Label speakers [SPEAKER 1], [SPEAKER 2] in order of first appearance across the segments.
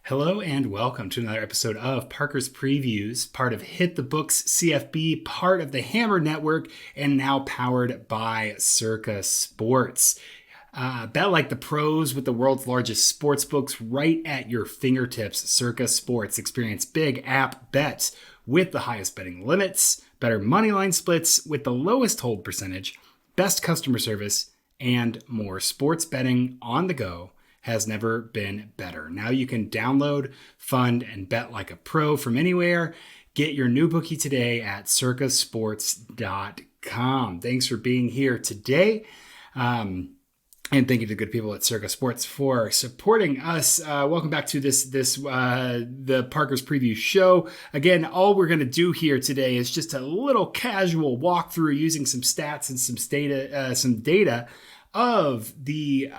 [SPEAKER 1] Hello and welcome to another episode of Parker's Previews, part of Hit the Books CFB, part of the Hammer Network, and now powered by Circa Sports. Bet like the pros with the world's largest sports books right at your fingertips. Circa Sports. Experience big app bets with the highest betting limits, better money line splits with the lowest hold percentage, best customer service, and more. Sports betting on the go has never been better. Now you can download, fund, and bet like a pro from anywhere. Get your new bookie today at circasports.com. Thanks for being here today. And thank you to the good people at Circa Sports for supporting us. Welcome back to the Parker's Preview show. Again, all we're going to do here today is just a little casual walkthrough using some stats and some data of the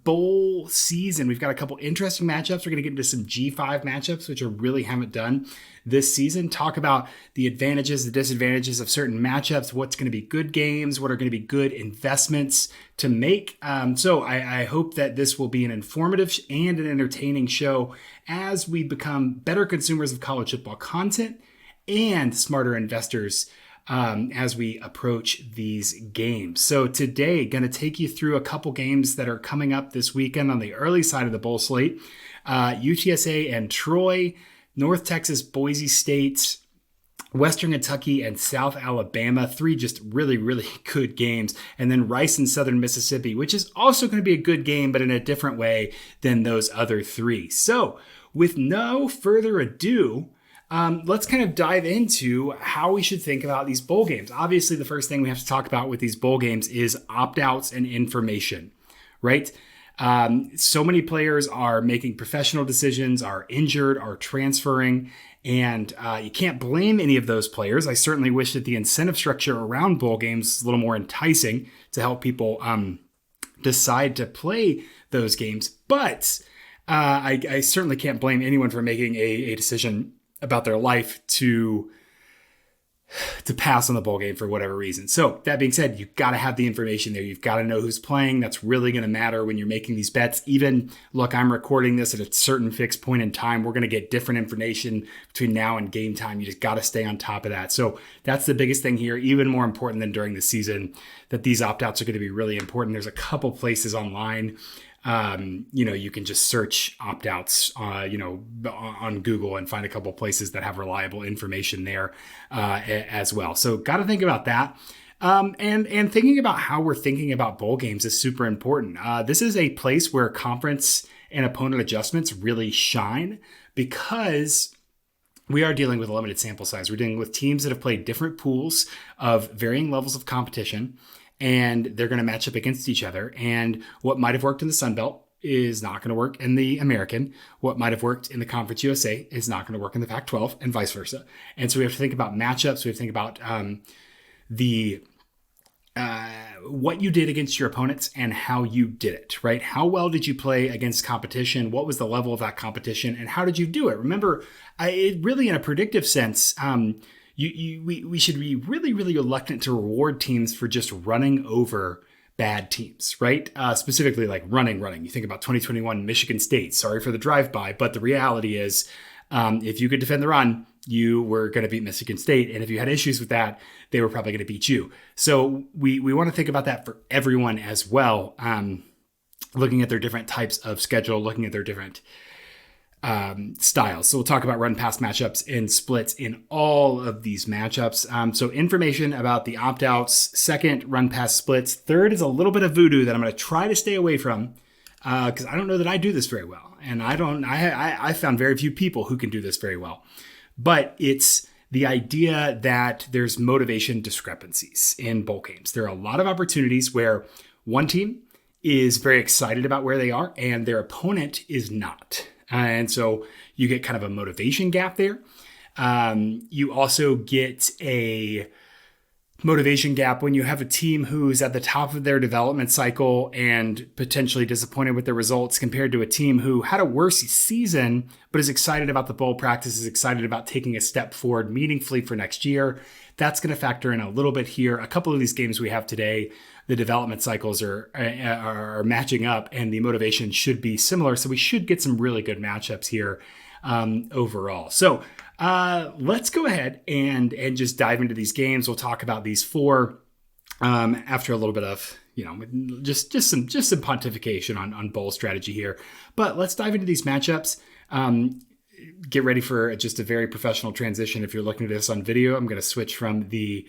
[SPEAKER 1] bowl season. We've got a couple interesting matchups. We're going to get into some G5 matchups, which I really haven't done this season. Talk about the advantages, the disadvantages of certain matchups, what's going to be good games, what are going to be good investments to make. So I hope that this will be an informative and an entertaining show as we become better consumers of college football content and smarter investors as we approach these games. So today, going to take you through a couple games that are coming up this weekend on the early side of the bowl slate. UTSA and Troy, North Texas, Boise State, Western Kentucky, and South Alabama. Three just really, really good games. And then Rice and Southern Mississippi, which is also going to be a good game, but in a different way than those other three. So with no further ado, let's kind of dive into how we should think about these bowl games. Obviously, the first thing we have to talk about with these bowl games is opt-outs and information, right? So many players are making professional decisions, are injured, are transferring, and you can't blame any of those players. I certainly wish that the incentive structure around bowl games is a little more enticing to help people decide to play those games. But I certainly can't blame anyone for making a decision about their life to pass on the bowl game for whatever reason. So that being said, you've got to have the information there. You've got to know who's playing. That's really going to matter when you're making these bets. Even, look, I'm recording this at a certain fixed point in time. We're going to get different information between now and game time. You just got to stay on top of that. So that's the biggest thing here, even more important than during the season, that these opt-outs are going to be really important. There's a couple places online. You can just search opt-outs, on Google and find a couple places that have reliable information there as well. So got to think about that. And thinking about how we're thinking about bowl games is super important. This is a place where conference and opponent adjustments really shine because we are dealing with a limited sample size. We're dealing with teams that have played different pools of varying levels of competition, and they're going to match up against each other. And what might have worked in the Sun Belt is not going to work in the American. What might have worked in the Conference USA is not going to work in the Pac-12, and vice versa. And so we have to think about matchups. We have to think about what you did against your opponents and how you did it, right? How well did you play against competition? What was the level of that competition, and how did you do it? Remember, really in a predictive sense, we should be really, really reluctant to reward teams for just running over bad teams, right? Specifically like running. You think about 2021 Michigan State, sorry for the drive-by, but the reality is if you could defend the run, you were going to beat Michigan State. And if you had issues with that, they were probably going to beat you. So we want to think about that for everyone as well. Looking at their different types of schedule, looking at their different styles. So we'll talk about run pass matchups and splits in all of these matchups. So information about the opt-outs, second, run pass splits. Third is a little bit of voodoo that I'm going to try to stay away from because I don't know that I do this very well. And I found very few people who can do this very well. But it's the idea that there's motivation discrepancies in bowl games. There are a lot of opportunities where one team is very excited about where they are and their opponent is not. And so you get kind of a motivation gap there. You also get a motivation gap when you have a team who's at the top of their development cycle and potentially disappointed with their results compared to a team who had a worse season but is excited about the bowl practice, is excited about taking a step forward meaningfully for next year. That's going to factor in a little bit here. A couple of these games we have today, the development cycles are matching up and the motivation should be similar. So we should get some really good matchups here overall. So let's go ahead and just dive into these games. We'll talk about these four after a little bit of, just some pontification on bowl strategy here. But let's dive into these matchups. Get ready for just a very professional transition. If you're looking at this on video, I'm going to switch from the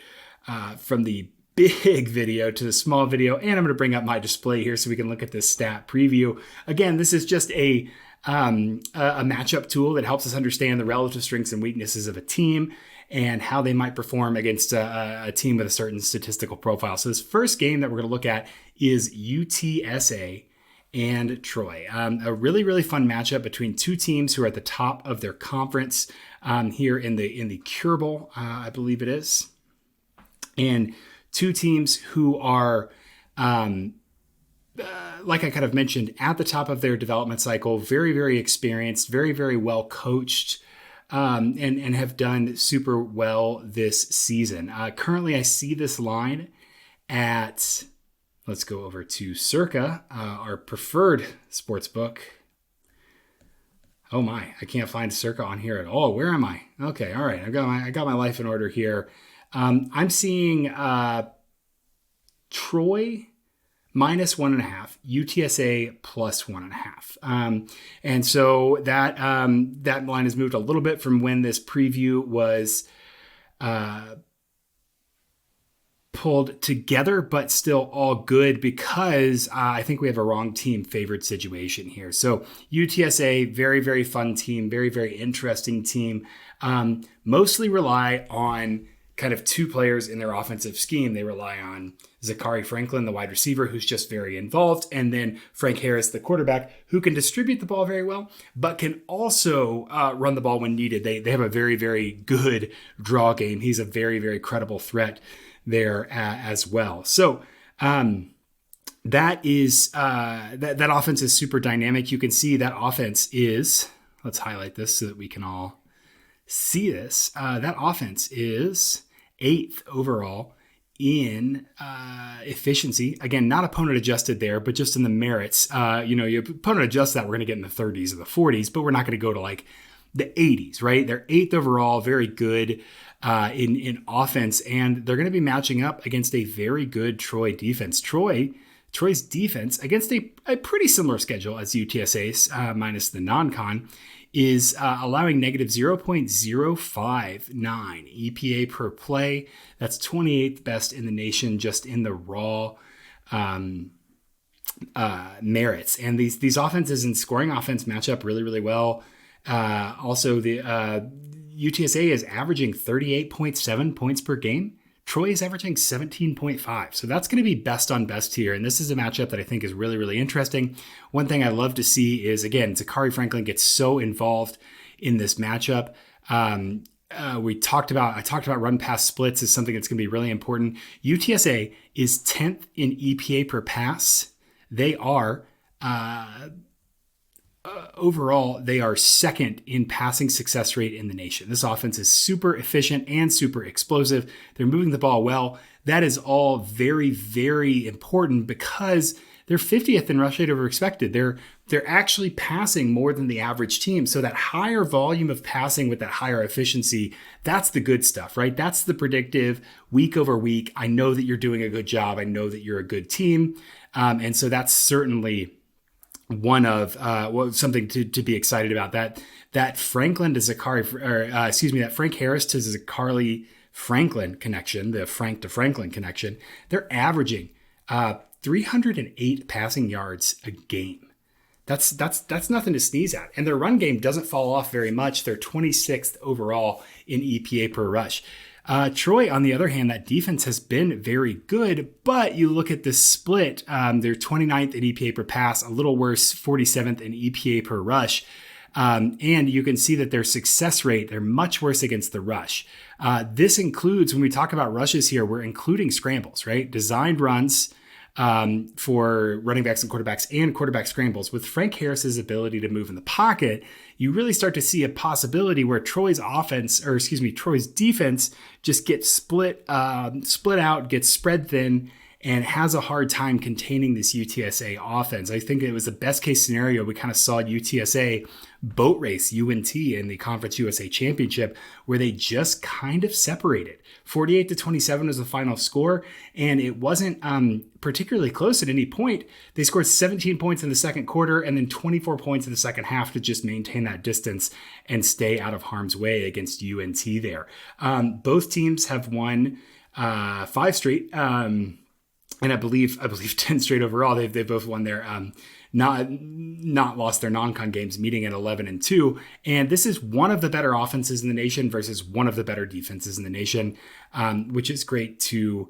[SPEAKER 1] big video to the small video, and I'm going to bring up my display here so we can look at this stat preview. Again, this is just a matchup tool that helps us understand the relative strengths and weaknesses of a team and how they might perform against a team with a certain statistical profile. So this first game that we're going to look at is UTSA and Troy. A really, really fun matchup between two teams who are at the top of their conference here in the Cure Bowl, I believe it is. And two teams who are, like I kind of mentioned, at the top of their development cycle, very, very experienced, very, very well coached, and have done super well this season. Currently, I see this line at, let's go over to Circa, our preferred sports book. Oh my, I can't find Circa on here at all. Where am I? Okay, all right, I got my life in order here. I'm seeing Troy -1.5, UTSA +1.5. And so that line has moved a little bit from when this preview was pulled together, but still all good because I think we have a wrong team favored situation here. So UTSA, very, very fun team, very, very interesting team. Mostly rely on kind of two players in their offensive scheme. They rely on Zachary Franklin, the wide receiver, who's just very involved, and then Frank Harris, the quarterback, who can distribute the ball very well, but can also run the ball when needed. They have a very, very good draw game. He's a very, very credible threat there as well. So that is that offense is super dynamic. You can see that offense is, let's highlight this so that we can all see this. That offense is 8th overall in efficiency. Again, not opponent adjusted there, but just in the merits. You opponent adjust that, we're going to get in the 30s or the 40s, but we're not going to go to like the 80s, right? They're 8th overall, very good in offense, and they're going to be matching up against a very good Troy defense. Troy's defense against a pretty similar schedule as UTSA's minus the non-con is allowing negative 0.059 EPA per play. That's 28th best in the nation just in the raw merits. And these offenses and scoring offense match up really, really well. Also, the UTSA is averaging 38.7 points per game. Troy is averaging 17.5. So that's going to be best on best here. And this is a matchup that I think is really, really interesting. One thing I love to see is, again, Zachary Franklin gets so involved in this matchup. I talked about run pass splits as something that's going to be really important. UTSA is 10th in EPA per pass. They are overall, they are 2nd in passing success rate in the nation. This offense is super efficient and super explosive. They're moving the ball well. That is all very, very important because they're 50th in rush rate over expected. They're actually passing more than the average team. So that higher volume of passing with that higher efficiency, that's the good stuff, right? That's the predictive week over week. I know that you're doing a good job. I know that you're a good team. And so that's certainly one of something to be excited about. That Franklin to Zachary, that Frank Harris to Zachary Franklin connection, the Frank to Franklin connection, they're averaging 308 passing yards a game. That's nothing to sneeze at. And their run game doesn't fall off very much. They're 26th overall in EPA per rush. Troy, on the other hand, that defense has been very good, but you look at this split, they're 29th in EPA per pass, a little worse, 47th in EPA per rush. And you can see that their success rate, they're much worse against the rush. This includes, when we talk about rushes here, we're including scrambles, right? Designed runs for running backs and quarterback scrambles. With Frank Harris's ability to move in the pocket, you really start to see a possibility where Troy's defense just gets split out, gets spread thin, and has a hard time containing this UTSA offense. I think it was the best case scenario. We kind of saw UTSA boat race UNT in the Conference USA Championship, where they just kind of separated. 48-27 was the final score, and it wasn't particularly close at any point. They scored 17 points in the second quarter and then 24 points in the second half to just maintain that distance and stay out of harm's way against UNT there. Both teams have won 5 straight, and I believe 10 straight overall. They've both won their not lost their non-con games, meeting at 11-2. And this is one of the better offenses in the nation versus one of the better defenses in the nation, which is great to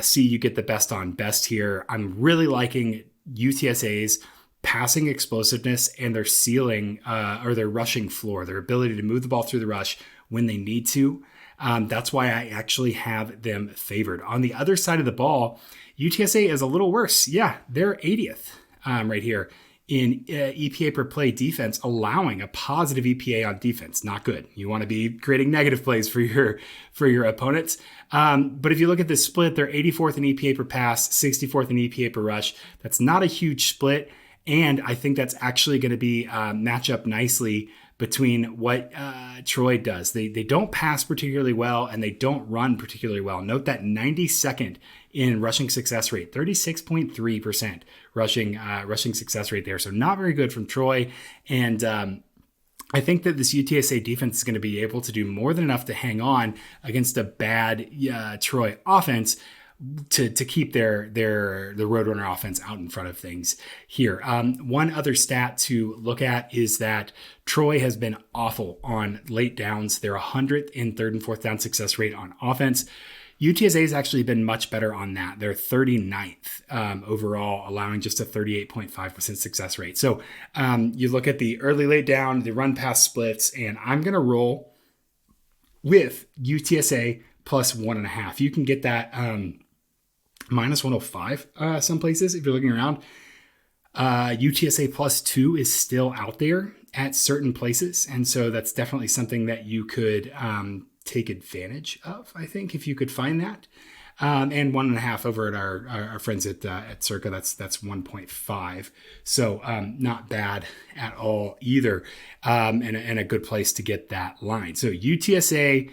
[SPEAKER 1] see. You get the best on best here. I'm really liking UTSA's passing explosiveness and their ceiling or their rushing floor, their ability to move the ball through the rush when they need to. That's why I actually have them favored. On the other side of the ball, UTSA is a little worse. Yeah, they're 80th right here in EPA per play defense, allowing a positive EPA on defense. Not good. You want to be creating negative plays for your opponents. But if you look at this split, they're 84th in EPA per pass, 64th in EPA per rush. That's not a huge split. And I think that's actually going to be match up nicely between what Troy does. They don't pass particularly well, and they don't run particularly well. Note that 92nd in rushing success rate, 36.3% rushing success rate there. So not very good from Troy. And I think that this UTSA defense is going to be able to do more than enough to hang on against a bad Troy offense to keep the Roadrunner offense out in front of things here. One other stat to look at is that Troy has been awful on late downs. They're 100th in third and fourth down success rate on offense. UTSA has actually been much better on that. They're 39th overall, allowing just a 38.5% success rate. So you look at the early late down, the run pass splits, and I'm going to roll with UTSA plus 1.5. You can get that minus 105 some places if you're looking around. UTSA plus 2 is still out there at certain places, and so that's definitely something that you could take advantage of, I think, if you could find that. And 1.5 over at our friends at Circa, that's 1.5. So not bad at all either, and a good place to get that line. So UTSA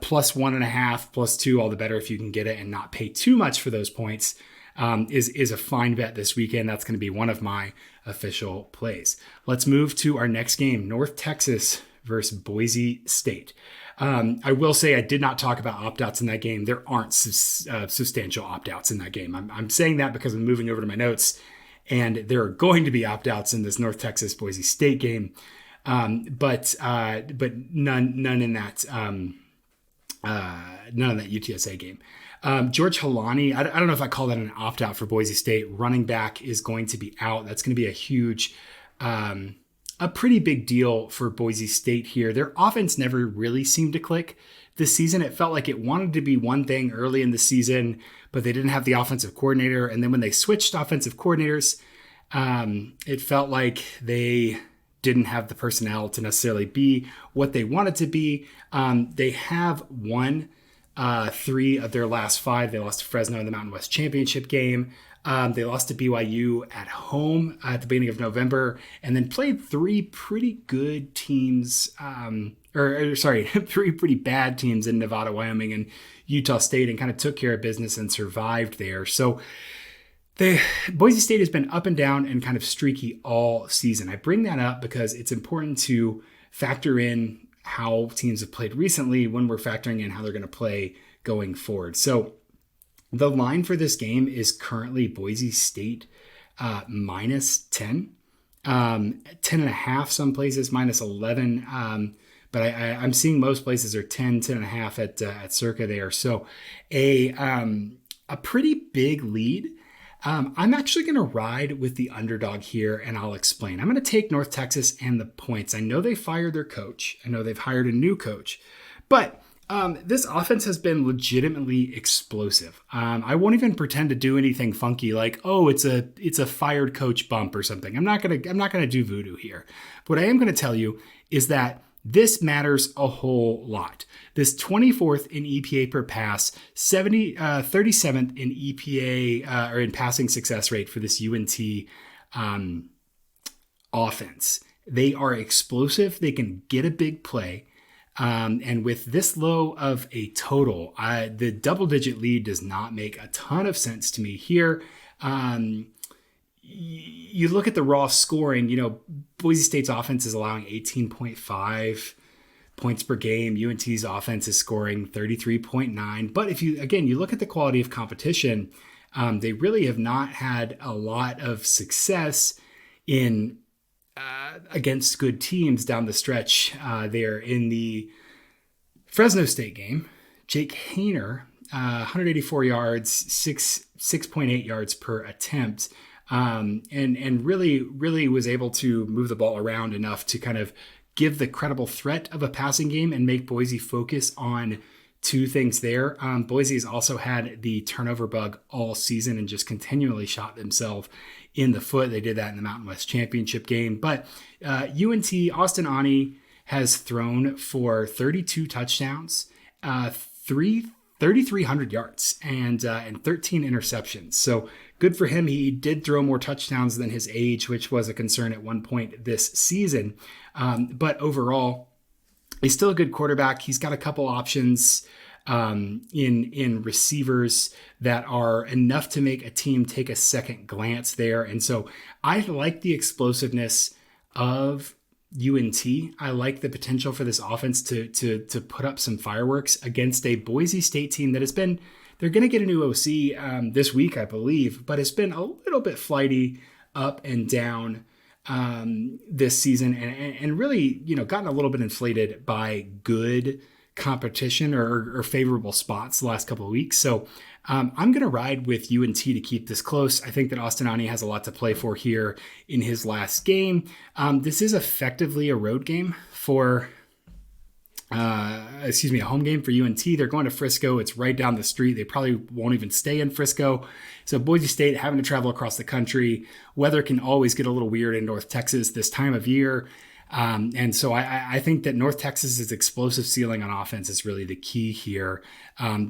[SPEAKER 1] plus 1.5, plus 2, all the better if you can get it and not pay too much for those points, is a fine bet this weekend. That's going to be one of my official plays. Let's move to our next game, North Texas versus Boise State. I will say I did not talk about opt-outs in that game. There aren't substantial opt-outs in that game. I'm saying that because I'm moving over to my notes, and there are going to be opt-outs in this North Texas Boise State game, but none in that UTSA game. George Halani, I don't know if I call that an opt-out for Boise State. Running back is going to be out. That's going to be a huge, a pretty big deal for Boise State here. Their offense never really seemed to click this season. It felt like it wanted to be one thing early in the season, but they didn't have the offensive coordinator. And then when they switched offensive coordinators, it felt like they didn't have the personnel to necessarily be what they wanted to be. They have won 3 of their last 5. They lost to Fresno in the Mountain West Championship game. They lost to BYU at home at the beginning of November, and then played 3 pretty good teams, 3 pretty bad teams in Nevada, Wyoming, and Utah State, and kind of took care of business and survived there. So Boise State has been up and down and kind of streaky all season. I bring that up because it's important to factor in how teams have played recently when we're factoring in how they're going to play going forward. So the line for this game is currently Boise State minus 10, 10.5 some places, minus 11. But I'm seeing most places are 10, 10.5 at Circa there. So a pretty big lead I'm actually going to ride with the underdog here, and I'll explain. I'm going to take North Texas and the points. I know they fired their coach. I know they've hired a new coach, but this offense has been legitimately explosive. I won't even pretend to do anything funky like, oh, it's a fired coach bump or something. I'm not gonna do voodoo here. What I am going to tell you is that this matters a whole lot. This 24th in EPA per pass, 37th in EPA or in passing success rate for this UNT offense. They are explosive. They can get a big play. And with this low of a total, the double-digit lead does not make a ton of sense to me here. You look at the raw scoring, Boise State's offense is allowing 18.5 points per game. UNT's offense is scoring 33.9. But if you look at the quality of competition, they really have not had a lot of success in against good teams down the stretch. They're in the Fresno State game. Jake Haener, 184 yards, 6.8 yards per attempt. And really was able to move the ball around enough to kind of give the credible threat of a passing game and make Boise focus on two things there. Boise has also had the turnover bug all season and just continually shot themselves in the foot. They did that in the Mountain West Championship game. But UNT, Austin Ani has thrown for 32 touchdowns, 3,300 yards, and 13 interceptions. So good for him. He did throw more touchdowns than his age, which was a concern at one point this season. But overall, he's still a good quarterback. He's got a couple options in receivers that are enough to make a team take a second glance there. And so I like the explosiveness of UNT. I like the potential for this offense to put up some fireworks against a Boise State team that has been, they're going to get a new OC this week, I believe, but it's been a little bit flighty up and down this season and really, gotten a little bit inflated by good competition or favorable spots the last couple of weeks. So I'm going to ride with UNT to keep this close. I think that Austin Ani has a lot to play for here in his last game. This is effectively a road game for, a home game for UNT. They're going to Frisco. It's right down the street. They probably won't even stay in Frisco. So Boise State having to travel across the country. Weather can always get a little weird in North Texas this time of year. And so I think that North Texas's explosive ceiling on offense is really the key here,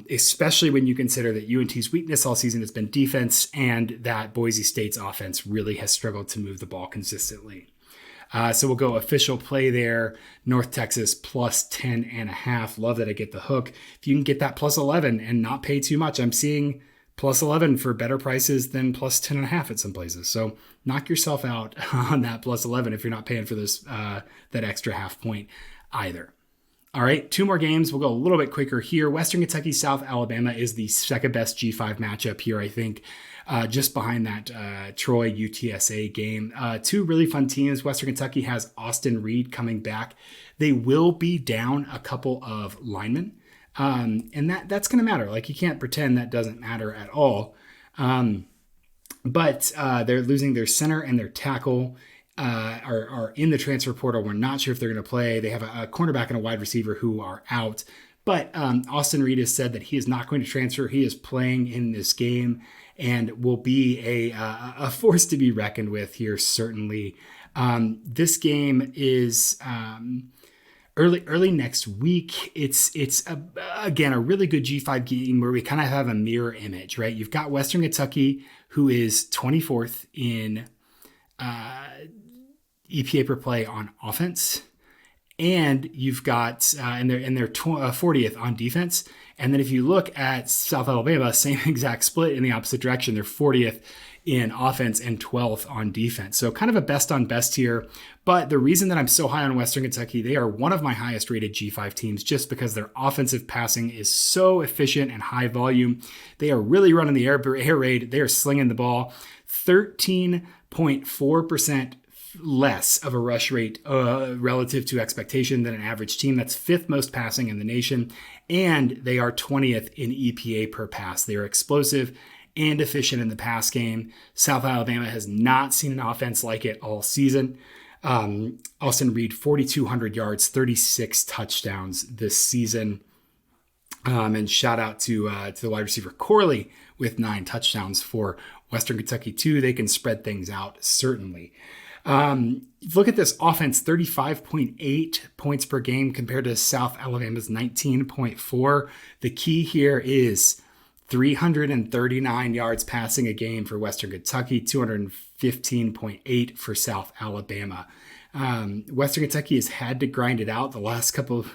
[SPEAKER 1] especially when you consider that UNT's weakness all season has been defense and that Boise State's offense really has struggled to move the ball consistently. So we'll go official play there. North Texas plus 10.5. Love that I get the hook. If you can get that plus 11 and not pay too much, I'm seeing plus 11 for better prices than plus 10.5 at some places. So knock yourself out on that plus 11 if you're not paying for this that extra half point either. All right, two more games. We'll go a little bit quicker here. Western Kentucky, South Alabama is the second best G5 matchup here, I think, just behind that Troy UTSA game. Two really fun teams. Western Kentucky has Austin Reed coming back. They will be down a couple of linemen. And that's going to matter. Like, you can't pretend that doesn't matter at all. But they're losing their center and their tackle are in the transfer portal. We're not sure if they're going to play. They have a cornerback and a wide receiver who are out. But Austin Reed has said that he is not going to transfer. He is playing in this game and will be a force to be reckoned with here, certainly. This game is early next week. It's again a really good G5 game where we kind of have a mirror image, right? You've got Western Kentucky, who is 24th in EPA per play on offense, and you've got and they're 40th on defense. And then if you look at South Alabama, same exact split in the opposite direction. They're 40th in offense and 12th on defense. So kind of a best on best here. But the reason that I'm so high on Western Kentucky, they are one of my highest rated G5 teams just because their offensive passing is so efficient and high volume. They are really running the air raid. They are slinging the ball. 13.4% less of a rush rate relative to expectation than an average team. That's fifth most passing in the nation. And they are 20th in EPA per pass. They are explosive and efficient in the pass game. South Alabama has not seen an offense like it all season. Austin Reed, 4,200 yards, 36 touchdowns this season. And shout out to the wide receiver Corley with 9 touchdowns for Western Kentucky too. They can spread things out, certainly. Look at this offense, 35.8 points per game compared to South Alabama's 19.4. The key here is 339 yards passing a game for Western Kentucky, 215.8 for South Alabama. Western Kentucky has had to grind it out the last couple of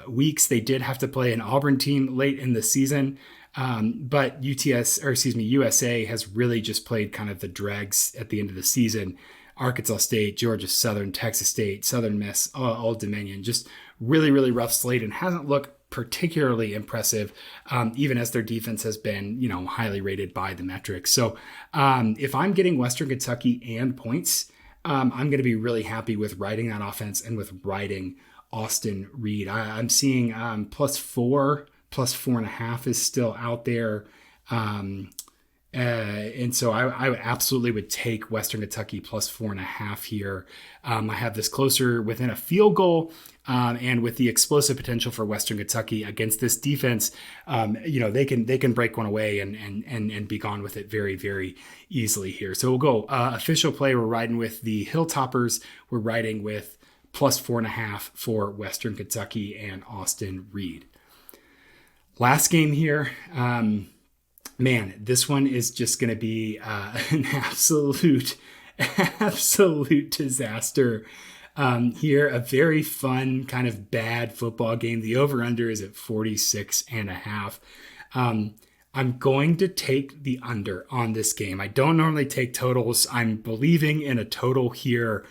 [SPEAKER 1] weeks. They did have to play an Auburn team late in the season. But UTSA has really just played kind of the dregs at the end of the season. Arkansas State, Georgia Southern, Texas State, Southern Miss, Old Dominion, just really, really rough slate and hasn't looked particularly impressive, even as their defense has been, highly rated by the metrics. So if I'm getting Western Kentucky and points, I'm going to be really happy with riding that offense and with riding Austin Reed. I'm seeing +4, +4.5 is still out there. And so I absolutely would take Western Kentucky +4.5 here. I have this closer within a field goal, and with the explosive potential for Western Kentucky against this defense, they can break one away and be gone with it very, very easily here. So we'll go official play. We're riding with the Hilltoppers. We're riding with +4.5 for Western Kentucky and Austin Reed. Last game here. Man, this one is just going to be an absolute disaster. Here, a very fun, kind of bad football game. The over-under is at 46.5. I'm going to take the under on this game. I don't normally take totals. I'm believing in a total here.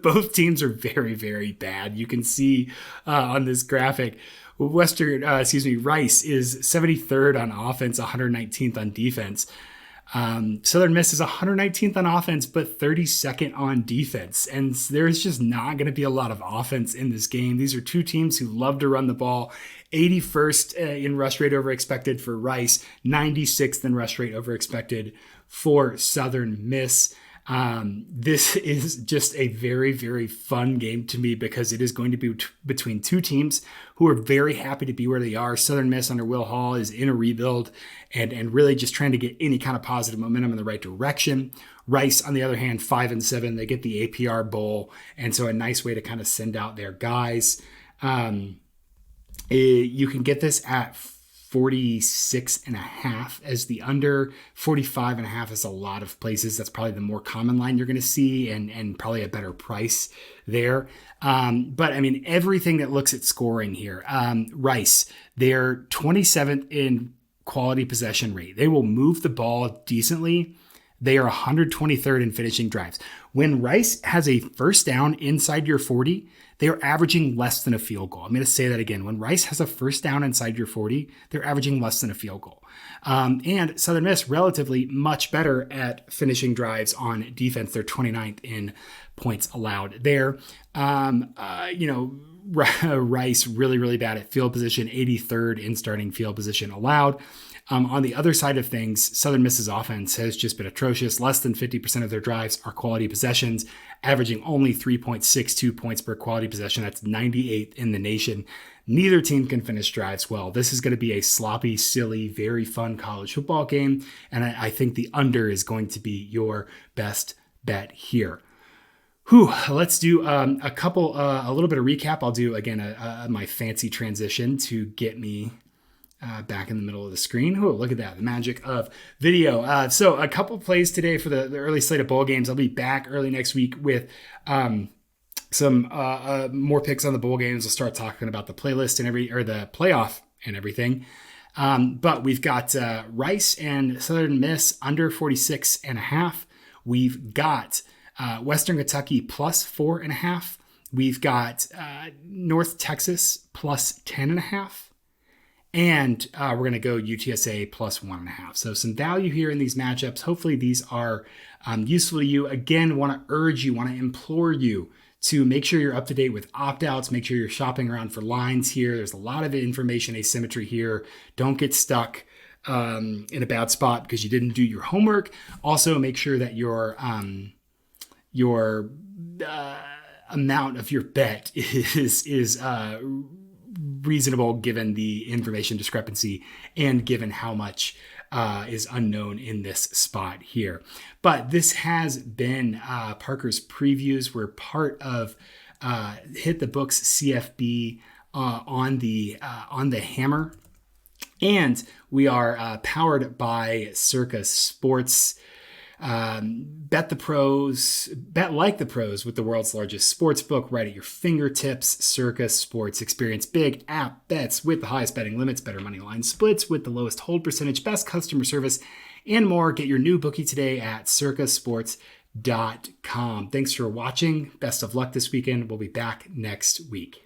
[SPEAKER 1] Both teams are very, very bad. You can see on this graphic, Rice is 73rd on offense, 119th on defense. Southern Miss is 119th on offense, but 32nd on defense. And there's just not going to be a lot of offense in this game. These are two teams who love to run the ball. 81st in rush rate over expected for Rice, 96th in rush rate over expected for Southern Miss. This is just a very, very fun game to me because it is going to be between two teams who are very happy to be where they are. Southern Miss under Will Hall is in a rebuild and really just trying to get any kind of positive momentum in the right direction. Rice, on the other hand, 5-7, they get the APR Bowl. And so a nice way to kind of send out their guys. You can get this at 46.5 as the under. 45.5 is a lot of places. That's probably the more common line you're going to see and probably a better price there. But I mean, everything that looks at scoring here, Rice, they're 27th in quality possession rate. They will move the ball decently. They are 123rd in finishing drives. When Rice has a first down inside your 40, they are averaging less than a field goal. I'm going to say that again. When Rice has a first down inside your 40, they're averaging less than a field goal. And Southern Miss, relatively much better at finishing drives on defense. They're 29th in points allowed there. Rice really, really bad at field position, 83rd in starting field position allowed. On the other side of things, Southern Miss's offense has just been atrocious. Less than 50% of their drives are quality possessions, averaging only 3.62 points per quality possession. That's 98th in the nation. Neither team can finish drives well. This is going to be a sloppy, silly, very fun college football game, and I think the under is going to be your best bet here. Let's do a little bit of recap. I'll do, again, my fancy transition to get me back in the middle of the screen. Look at that. The magic of video. So a couple plays today for the early slate of bowl games. I'll be back early next week with some more picks on the bowl games. We'll start talking about the playlist and the playoff and everything. But we've got Rice and Southern Miss under 46.5. We've got Western Kentucky +4.5. We've got North Texas +10.5. And we're going to go UTSA +1.5. So some value here in these matchups. Hopefully these are useful to you. Again, want to implore you to make sure you're up to date with opt-outs, make sure you're shopping around for lines here. There's a lot of information asymmetry here. Don't get stuck in a bad spot because you didn't do your homework. Also, make sure that your amount of your bet is reasonable given the information discrepancy and given how much is unknown in this spot here. But this has been Parker's Previews. We're part of Hit the Books CFB on the Hammer, and we are powered by Circa Sports. Bet the pros, bet like the pros with the world's largest sports book right at your fingertips. Circa Sports. Experience big app bets with the highest betting limits, better money line splits with the lowest hold percentage, best customer service, and more. Get your new bookie today at circasports.com. Thanks for watching. Best of luck this weekend. We'll be back next week.